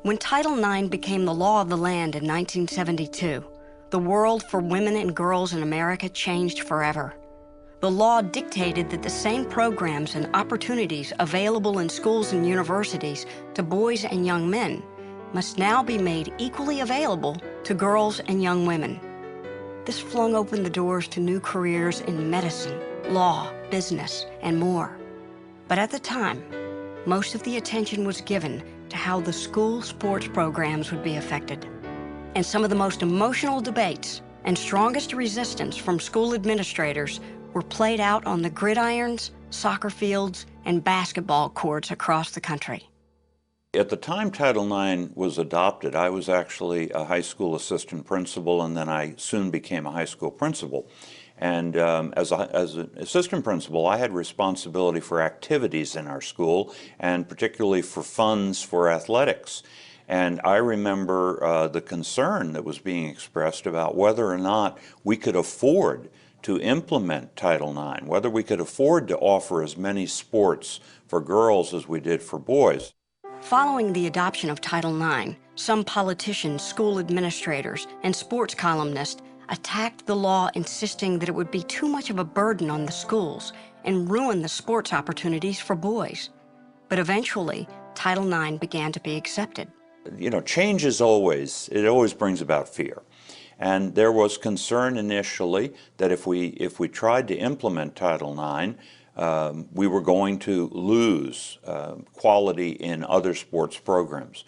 When Title IX became the law of the land in 1972, the world for women and girls in America changed forever. The law dictated that the same programs and opportunities available in schools and universities to boys and young men must now be made equally available to girls and young women. This flung open the doors to new careers in medicine, law, business, and more. But at the time, most of the attention was given to how the school sports programs would be affected. And some of the most emotional debates and strongest resistance from school administrators were played out on the gridirons, soccer fields, and basketball courts across the country. At the time Title IX was adopted, I was actually a high school assistant principal, and then I soon became a high school principal. And as an assistant principal, I had responsibility for activities in our school, and particularly for funds for athletics. And I remember the concern that was being expressed about whether or not we could afford to implement Title IX, whether we could afford to offer as many sports for girls as we did for boys. Following the adoption of Title IX, some politicians, school administrators, and sports columnists attacked the law, insisting that it would be too much of a burden on the schools and ruin the sports opportunities for boys. But eventually, Title IX began to be accepted. You know, change is always brings about fear. And there was concern initially that if we tried to implement Title IX, we were going to lose quality in other sports programs.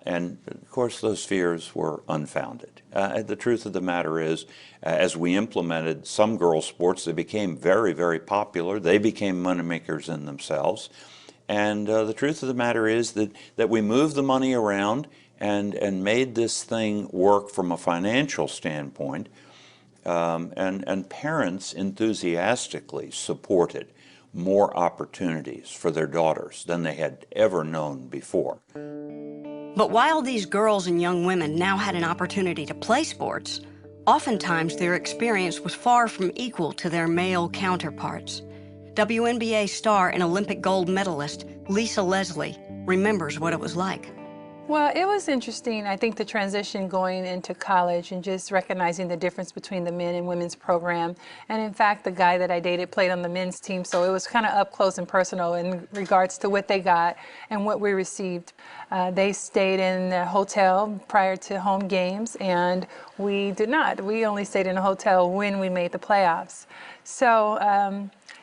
And of course those fears were unfounded. The truth of the matter is, as we implemented some girls' sports, they became very, very popular. They became moneymakers in themselves. And the truth of the matter is that we moved the money around and made this thing work from a financial standpoint. And parents enthusiastically supported more opportunities for their daughters than they had ever known before. But while these girls and young women now had an opportunity to play sports, oftentimes their experience was far from equal to their male counterparts. WNBA star and Olympic gold medalist Lisa Leslie remembers what it was like. Well, it was interesting. I think the transition going into college and just recognizing the difference between the men and women's program. And in fact, the guy that I dated played on the men's team, so it was kind of up close and personal in regards to what they got and what we received. They stayed in the hotel prior to home games, and we did not. We only stayed in a hotel when we made the playoffs. So,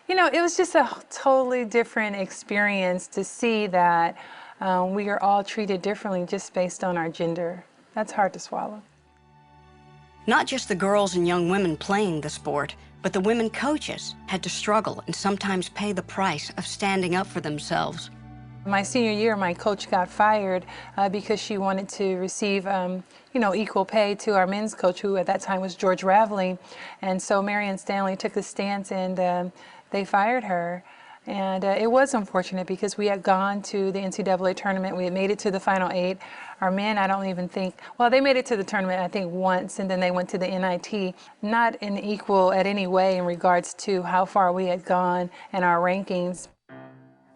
you know, it was just a totally different experience to see that we are all treated differently just based on our gender. That's hard to swallow. Not just the girls and young women playing the sport, but the women coaches had to struggle and sometimes pay the price of standing up for themselves. My senior year, my coach got fired because she wanted to receive, you know, equal pay to our men's coach, who at that time was George Ravelli. And so Marion Stanley took the stance, and they fired her. And it was unfortunate because we had gone to the NCAA tournament. We had made it to the Final Eight. Our men, I don't even think, well, they made it to the tournament, I think, once, and then they went to the NIT. Not in equal at any way in regards to how far we had gone and our rankings.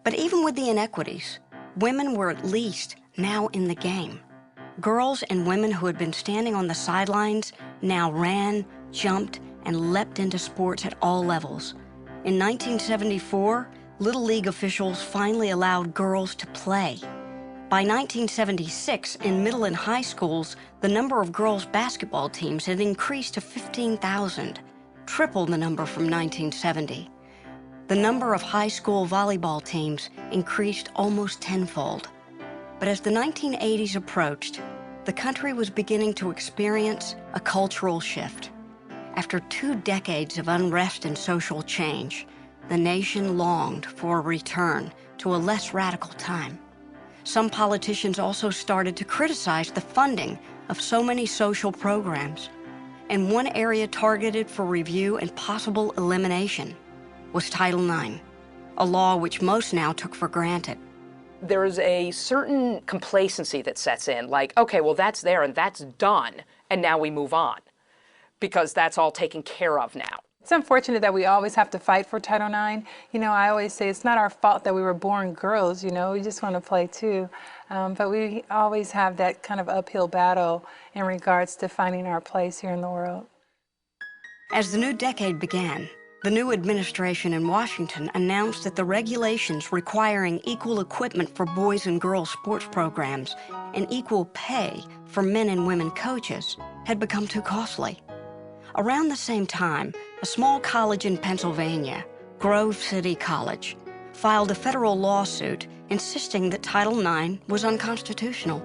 But even with the inequities, women were at least now in the game. Girls and women who had been standing on the sidelines now ran, jumped, and leapt into sports at all levels. In 1974, Little League officials finally allowed girls to play. By 1976, in middle and high schools, the number of girls' basketball teams had increased to 15,000, triple the number from 1970. The number of high school volleyball teams increased almost tenfold. But as the 1980s approached, the country was beginning to experience a cultural shift. After 2 decades of unrest and social change, the nation longed for a return to a less radical time. Some politicians also started to criticize the funding of so many social programs. And one area targeted for review and possible elimination was Title IX, a law which most now took for granted. There's a certain complacency that sets in, like, okay, well, that's there and that's done, and now we move on, because that's all taken care of now. It's unfortunate that we always have to fight for Title IX. You know, I always say it's not our fault that we were born girls, you know, we just want to play too. But we always have that kind of uphill battle in regards to finding our place here in the world. As the new decade began, the new administration in Washington announced that the regulations requiring equal equipment for boys and girls sports programs and equal pay for men and women coaches had become too costly. Around the same time, a small college in Pennsylvania, Grove City College, filed a federal lawsuit insisting that Title IX was unconstitutional.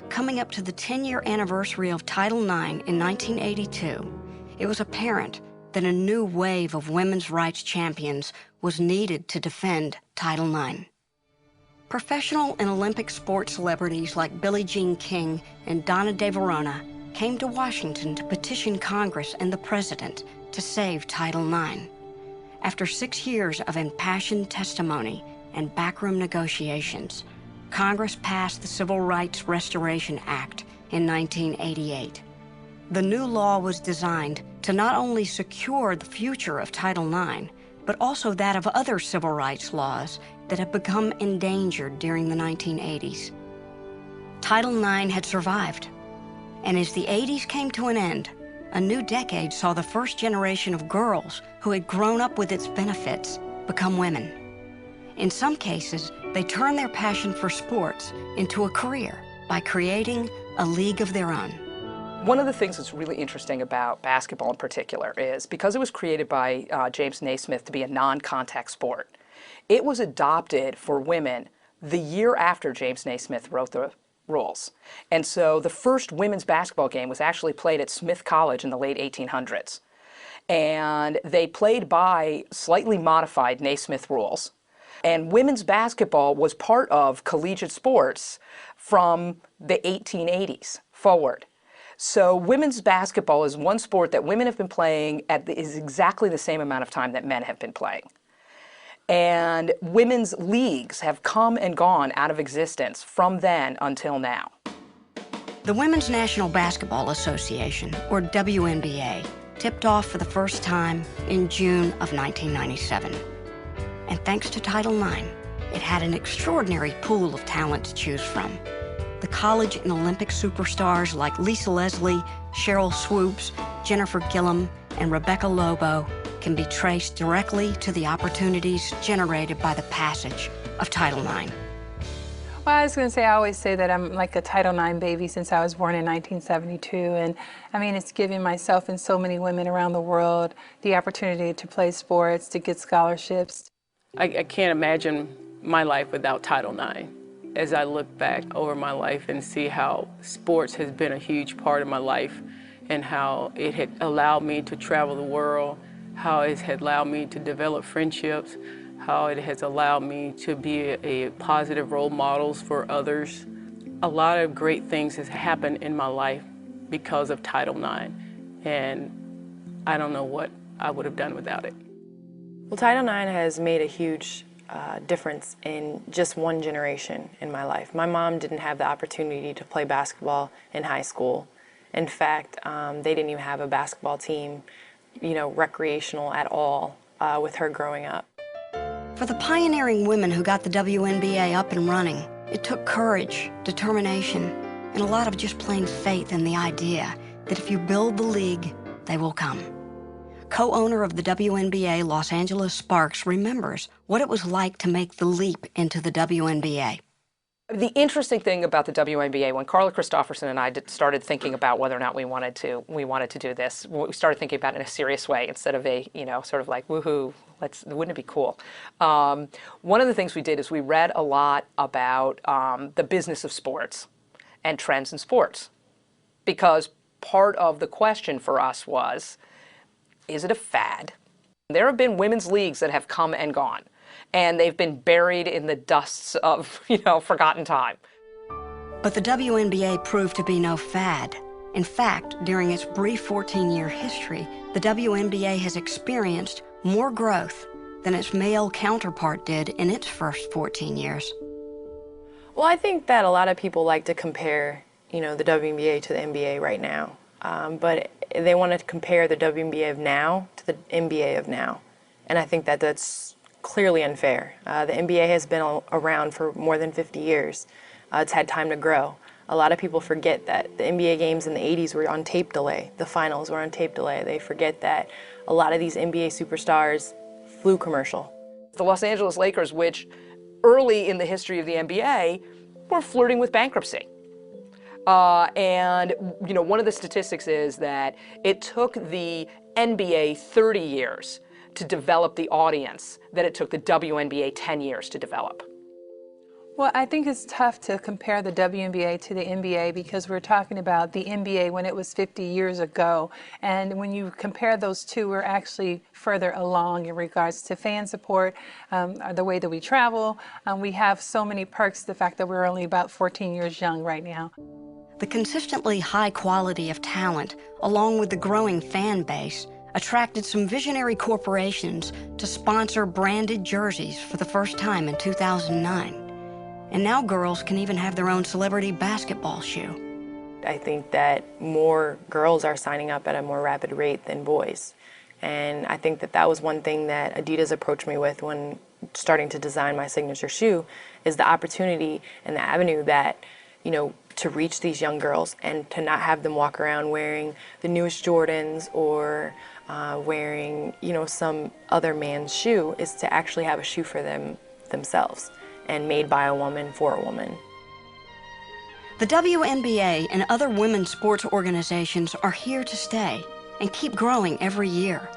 Coming up to the 10-year anniversary of Title IX in 1982, it was apparent that a new wave of women's rights champions was needed to defend Title IX. Professional and Olympic sports celebrities like Billie Jean King and Donna De Verona came to Washington to petition Congress and the President to save Title IX. After 6 years of impassioned testimony and backroom negotiations, Congress passed the Civil Rights Restoration Act in 1988. The new law was designed to not only secure the future of Title IX, but also that of other civil rights laws that had become endangered during the 1980s. Title IX had survived. And as the 80s came to an end, a new decade saw the first generation of girls who had grown up with its benefits become women. In some cases, they turned their passion for sports into a career by creating a league of their own. One of the things that's really interesting about basketball in particular is because it was created by James Naismith to be a non-contact sport, it was adopted for women the year after James Naismith wrote the rules. And so the first women's basketball game was actually played at Smith College in the late 1800s. And they played by slightly modified Naismith rules. And women's basketball was part of collegiate sports from the 1880s forward. So women's basketball is one sport that women have been playing is exactly the same amount of time that men have been playing. And women's leagues have come and gone out of existence from then until now. The Women's National Basketball Association, or WNBA, tipped off for the first time in June of 1997. And thanks to Title IX, it had an extraordinary pool of talent to choose from. The college and Olympic superstars like Lisa Leslie, Cheryl Swoops, Jennifer Gillum, and Rebecca Lobo can be traced directly to the opportunities generated by the passage of Title IX. Well, I was going to say, I always say that I'm like a Title IX baby since I was born in 1972. And I mean, it's given myself and so many women around the world the opportunity to play sports, to get scholarships. I can't imagine my life without Title IX. As I look back over my life and see how sports has been a huge part of my life and how it had allowed me to travel the world, how it had allowed me to develop friendships, how it has allowed me to be a positive role models for others. A lot of great things has happened in my life because of Title IX, and I don't know what I would have done without it. Well, Title IX has made a huge difference in just one generation in my life. My mom didn't have the opportunity to play basketball in high school. In fact, they didn't even have a basketball team, recreational at all with her growing up. For the pioneering women who got the WNBA up and running, it took courage, determination, and a lot of just plain faith in the idea that if you build the league, they will come. Co-owner of the WNBA, Los Angeles Sparks, remembers what it was like to make the leap into the WNBA. The interesting thing about the WNBA, when Carla Christopherson and I started thinking about whether or not we wanted to do this, we started thinking about it in a serious way instead of a, sort of like, woohoo, wouldn't it be cool? One of the things we did is we read a lot about the business of sports and trends in sports, because part of the question for us was, Is it a fad? There have been women's leagues that have come and gone, and they've been buried in the dusts of, forgotten time. But the WNBA proved to be no fad. In fact, during its brief 14-year history, the WNBA has experienced more growth than its male counterpart did in its first 14 years. Well, I think that a lot of people like to compare, the WNBA to the NBA right now. But they want to compare the WNBA of now to the NBA of now. And I think that that's clearly unfair. The NBA has been around for more than 50 years. It's had time to grow. A lot of people forget that the NBA games in the 80s were on tape delay. The finals were on tape delay. They forget that a lot of these NBA superstars flew commercial. The Los Angeles Lakers, which early in the history of the NBA were flirting with bankruptcy. And one of the statistics is that it took the NBA 30 years to develop the audience that it took the WNBA 10 years to develop. Well, I think it's tough to compare the WNBA to the NBA because we're talking about the NBA when it was 50 years ago. And when you compare those two, we're actually further along in regards to fan support, the way that we travel. We have so many perks, the fact that we're only about 14 years young right now. The consistently high quality of talent, along with the growing fan base, attracted some visionary corporations to sponsor branded jerseys for the first time in 2009. And now girls can even have their own celebrity basketball shoe. I think that more girls are signing up at a more rapid rate than boys. And I think that that was one thing that Adidas approached me with when starting to design my signature shoe, is the opportunity and the avenue that, to reach these young girls and to not have them walk around wearing the newest Jordans or wearing, some other man's shoe, is to actually have a shoe for themselves and made by a woman for a woman. The WNBA and other women's sports organizations are here to stay and keep growing every year.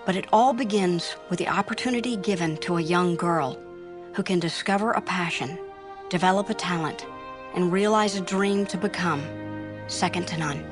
But it all begins with the opportunity given to a young girl who can discover a passion, develop a talent, and realize a dream to become second to none.